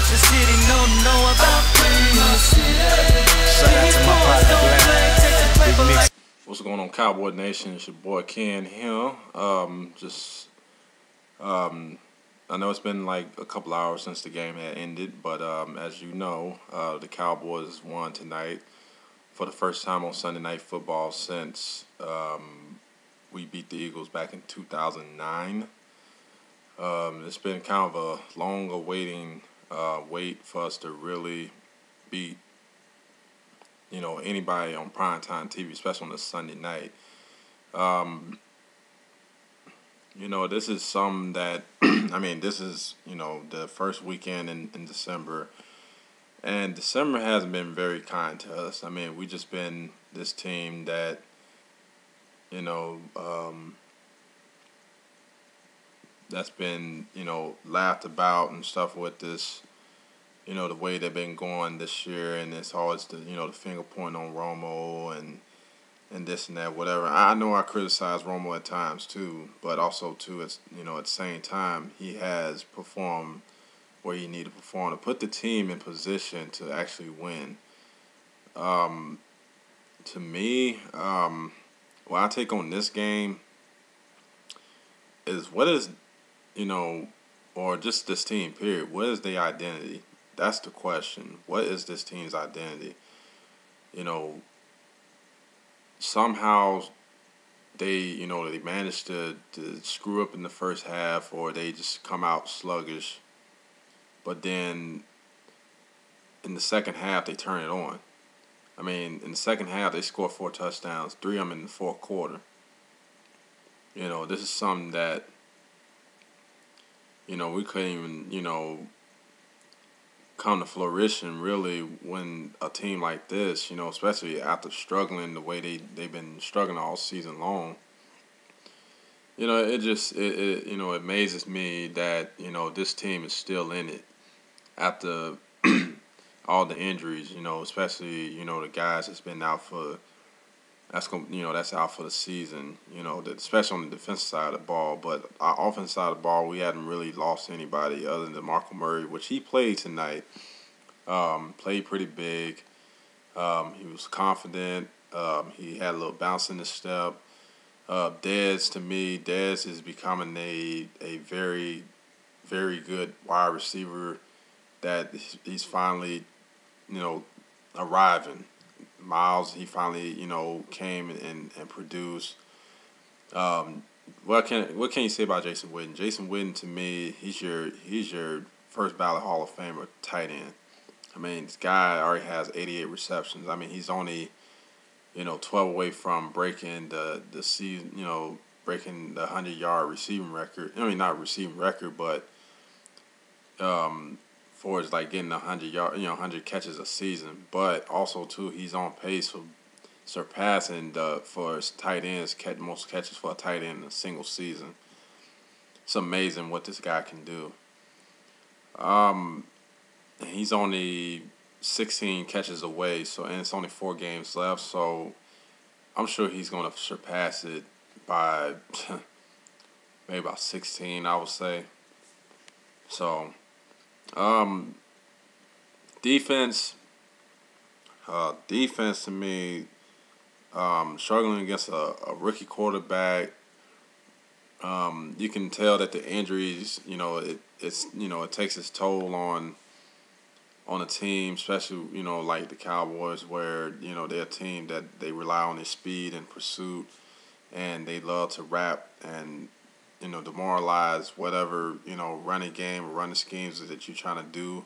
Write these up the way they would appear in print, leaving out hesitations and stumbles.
what the city know about me. Shout out to my partner Black. What's going on, Cowboy Nation? It's your boy Ken here. I know it's been like a couple hours since the game had ended, but as you know, the Cowboys won tonight for the first time on Sunday Night Football since we beat the Eagles back in 2009. It's been kind of a long awaiting wait for us to really beat anybody on primetime TV, especially on a Sunday night. This is something that, this is, the first weekend in December. And December hasn't been very kind to us. We just been this team that, that's been, laughed about and stuff with this, the way they've been going this year. And it's always the finger point on Romo and this and that, whatever. I know I criticize Romo at times too, but also too, it's, at the same time, he has performed where he needed to perform to put the team in position to actually win. To me, what I take on this game is what is, or just this team, period. What is their identity? That's the question. What is this team's identity? Somehow they managed to screw up in the first half, or they just come out sluggish. But then in the second half, they turn it on. In the second half, they score 4 touchdowns, 3 of them in the fourth quarter. This is something that, we couldn't even, come to fruition really when a team like this, especially after struggling the way they've been struggling all season long. It amazes me that, this team is still in it after all the injuries, especially, the guys that's been out for, that's out for the season, especially on the defensive side of the ball. But our offensive side of the ball, we hadn't really lost anybody other than DeMarco Murray, which he played tonight. Played pretty big. He was confident. He had a little bounce in the step. Dez is becoming a very, very good wide receiver that he's finally, arriving. Miles, he finally, came and produced. What can you say about Jason Witten? Jason Witten, to me, he's your first ballot Hall of Famer tight end. This guy already has 88 receptions. He's only, 12 away from breaking the season, breaking the 100-yard receiving record. Not receiving record, but for it's like getting 100 catches a season. But also too, he's on pace for surpassing for his tight ends most catches for a tight end in a single season. It's amazing what this guy can do. He's only 16 catches away, and it's only 4 games left. So I'm sure he's going to surpass it by maybe about 16, I would say. So, defense to me, struggling against a rookie quarterback. You can tell that the injuries, it takes its toll on a team, especially, like the Cowboys, where, they're a team that they rely on their speed and pursuit, and they love to rap and, demoralize whatever, running game or running schemes that you're trying to do.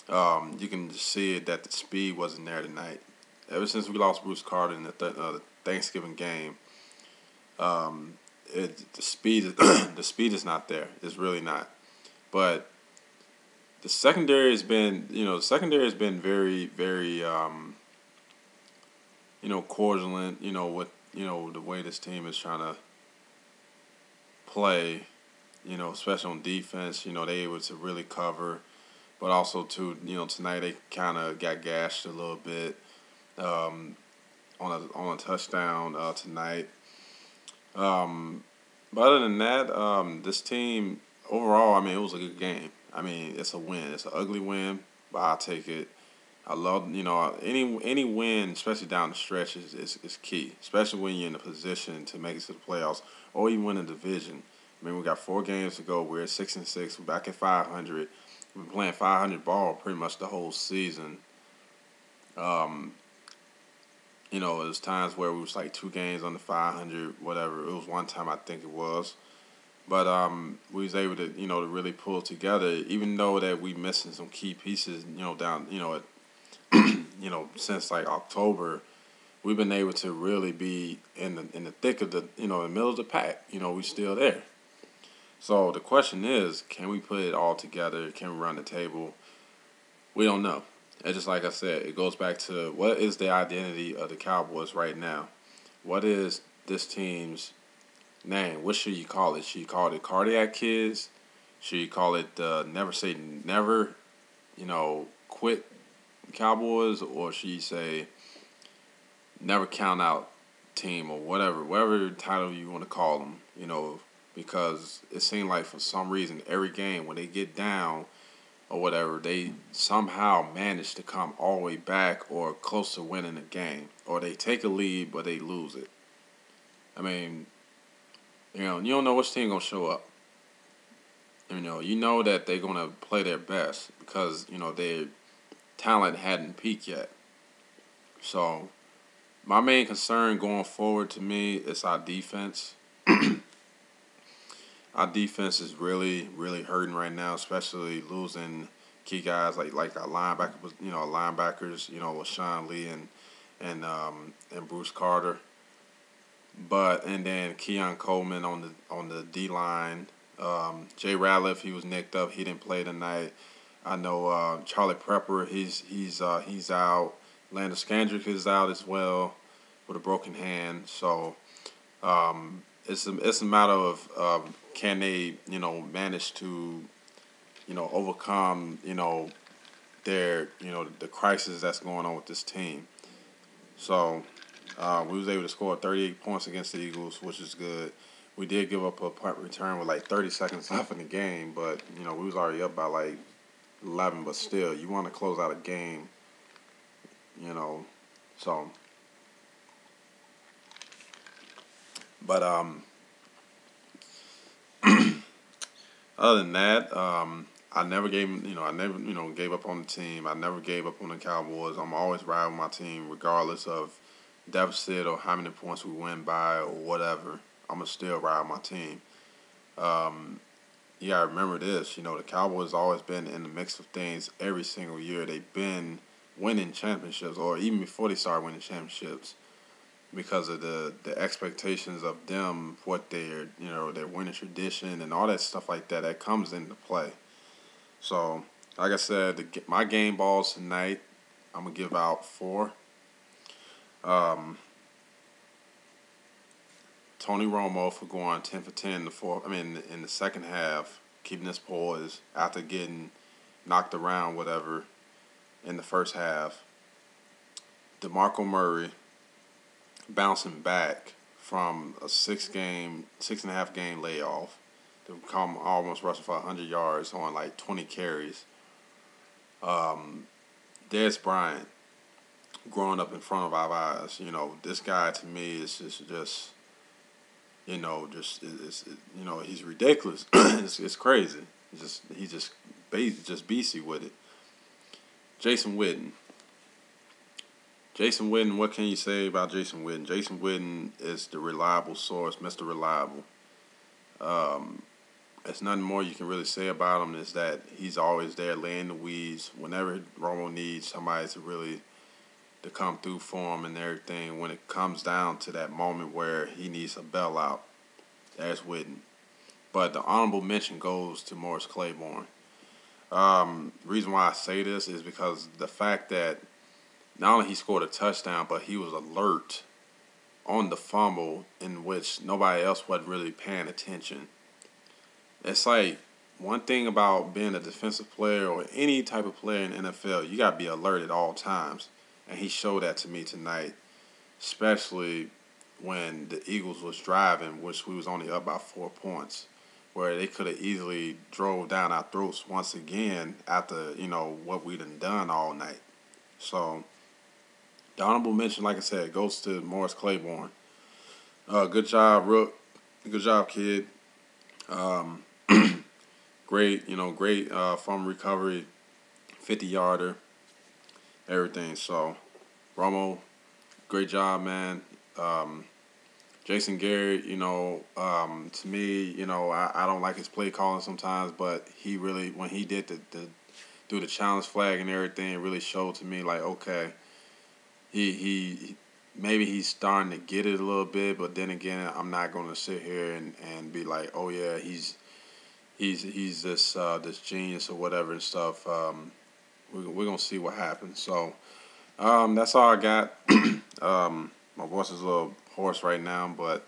You can just see it that the speed wasn't there tonight. Ever since we lost Bruce Carter in the Thanksgiving game, the speed is not there. It's really not. But the secondary has been, very, very, cordialant, with, the way this team is trying to play, especially on defense. They able to really cover, but also too, tonight they kind of got gashed a little bit, on a touchdown tonight. But other than that, this team overall, it was a good game. I mean, it's a win. It's an ugly win, but I'll take it. I love, any win, especially down the stretch, is key, especially when you're in a position to make it to the playoffs or you win a division. I mean, we got 4 games to go. We're at 6-6. We're back at 500. We've been playing 500 ball pretty much the whole season. It was times where we was like 2 games on the 500, whatever. It was one time I think it was. But we was able to, to really pull together, even though that we missing some key pieces, down, since like October, we've been able to really be in the thick of the, the middle of the pack. We still there. So the question is, can we put it all together? Can we run the table? We don't know. And just like I said, it goes back to what is the identity of the Cowboys right now? What is this team's name? What should you call it? Should you call it Cardiac Kids? Should you call it Never Say Never, quit Cowboys? Or should you say Never Count Out Team or whatever title you want to call them, because it seemed like for some reason every game when they get down or whatever, they somehow manage to come all the way back or close to winning the game. Or they take a lead, but they lose it. I mean, you don't know which team going to show up. You know that they're going to play their best because, their talent hadn't peaked yet. So, my main concern going forward to me is our defense. Our defense is really, really hurting right now, especially losing key guys like our linebackers, with Sean Lee and Bruce Carter. And then Keon Coleman on the D line. Jay Ratliff, he was nicked up. He didn't play tonight. I know Charlie Prepper, he's out. Landon Skandrick is out as well with a broken hand. So it's a matter of can they manage to overcome their the crisis that's going on with this team. So we was able to score 38 points against the Eagles, which is good. We did give up a punt return with like 30 seconds left in the game, but we was already up by like 11. But still, you want to close out a game, So, but other than that, I never gave gave up on the team. I never gave up on the Cowboys. I'm always riding my team, regardless of deficit or how many points we win by or whatever. I'm gonna still ride my team. You gotta remember this. The Cowboys always been in the mix of things every single year. They've been winning championships, or even before they started winning championships, because of the expectations of them, what their their winning tradition and all that stuff like that comes into play. So, like I said, my game balls tonight, I'm gonna give out 4. Tony Romo for going 10 for 10 in the second half, keeping his poise after getting knocked around, whatever, in the first half. DeMarco Murray bouncing back from a 6.5 game layoff to come almost rushing for 100 yards on like 20 carries. Des Bryant growing up in front of our eyes. This guy to me is just he's ridiculous. it's crazy. He's just beastie with it. Jason Witten. What can you say about Jason Witten? Jason Witten is the reliable source, Mr. Reliable. There's nothing more you can really say about him is that he's always there laying the weeds whenever Romo needs somebody to come through for him and everything. When it comes down to that moment where he needs a bailout, there's Witten. But the honorable mention goes to Morris Claiborne. Reason why I say this is because the fact that not only he scored a touchdown, but he was alert on the fumble in which nobody else wasn't really paying attention. It's like one thing about being a defensive player or any type of player in the NFL, you got to be alert at all times. And he showed that to me tonight, especially when the Eagles was driving, which we was only up by 4 points. where they could have easily drove down our throats once again after, what we done all night. So the honorable mention, like I said, goes to Morris Claiborne. Good job, Rook. Good job, kid. Um, great from recovery, 50-yarder, everything. So Romo, great job, man. Jason Garrett, to me, I don't like his play calling sometimes, but he really, when he did do the challenge flag and everything, it really showed to me like, okay, he maybe he's starting to get it a little bit, but then again, I'm not going to sit here and be like, oh yeah, he's this genius or whatever and stuff. We're gonna see what happens. So that's all I got. My voice is a little hoarse right now, but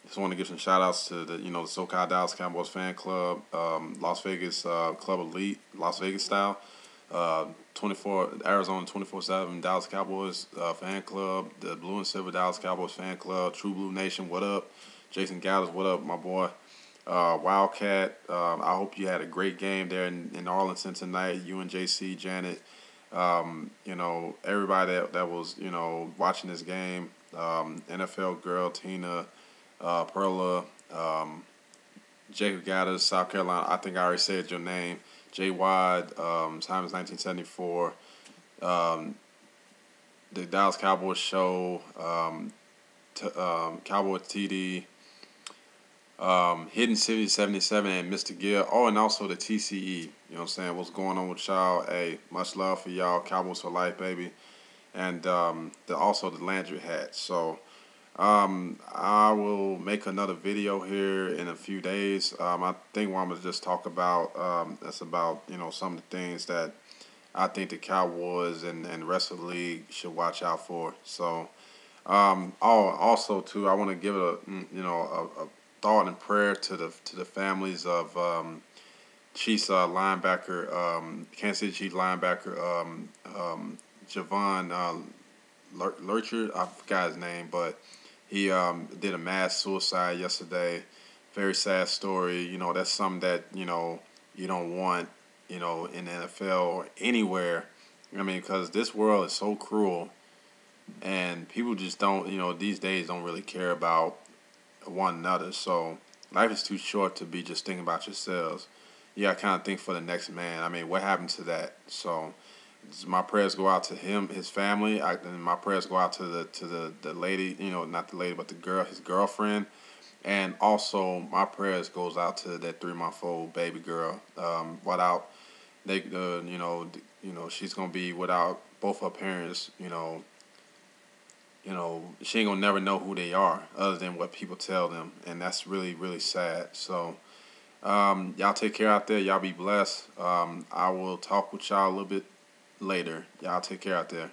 just want to give some shout outs to the SoCal Dallas Cowboys fan club, Las Vegas Club Elite, Las Vegas style. 24 Arizona 24/7 Dallas Cowboys fan club, the Blue and Silver Dallas Cowboys fan club, True Blue Nation, what up? Jason Gallas, what up, my boy? Wildcat, I hope you had a great game there in Arlington tonight. You and JC, Janet, everybody that was watching this game. NFL girl Tina, Perla, Jacob Gaddis, South Carolina. I think I already said your name. Jay Wide, time is 1974. The Dallas Cowboys show, Cowboy TD, Hidden City 77, and Mr. Gill. Oh, and also the TCE. You know what I'm saying? What's going on with y'all? Hey, much love for y'all. Cowboys for life, baby. And also the Landry hat. So I will make another video here in a few days. I think what I'm going to just talk about, that's about, some of the things that I think the Cowboys and the rest of the league should watch out for. So, also too, I want to give it a thought and prayer to the families of Chiefs linebacker, Kansas City Chiefs linebacker, Javon Lurcher. I forgot his name, but he did a mass suicide yesterday. Very sad story. That's something that you don't want in the NFL or anywhere. I mean, because this world is so cruel, and people just don't these days don't really care about one another. So life is too short to be just thinking about yourselves. You gotta kind of think for the next man. I mean, what happened to that? So my prayers go out to him, his family. And my prayers go out to the lady, not the lady, but the girl, his girlfriend. And also my prayers goes out to that 3-month-old baby girl. Without they, she's gonna be without both her parents. She ain't gonna never know who they are other than what people tell them, and that's really, really sad. So, y'all take care out there. Y'all be blessed. I will talk with y'all a little bit later. Y'all take care out there.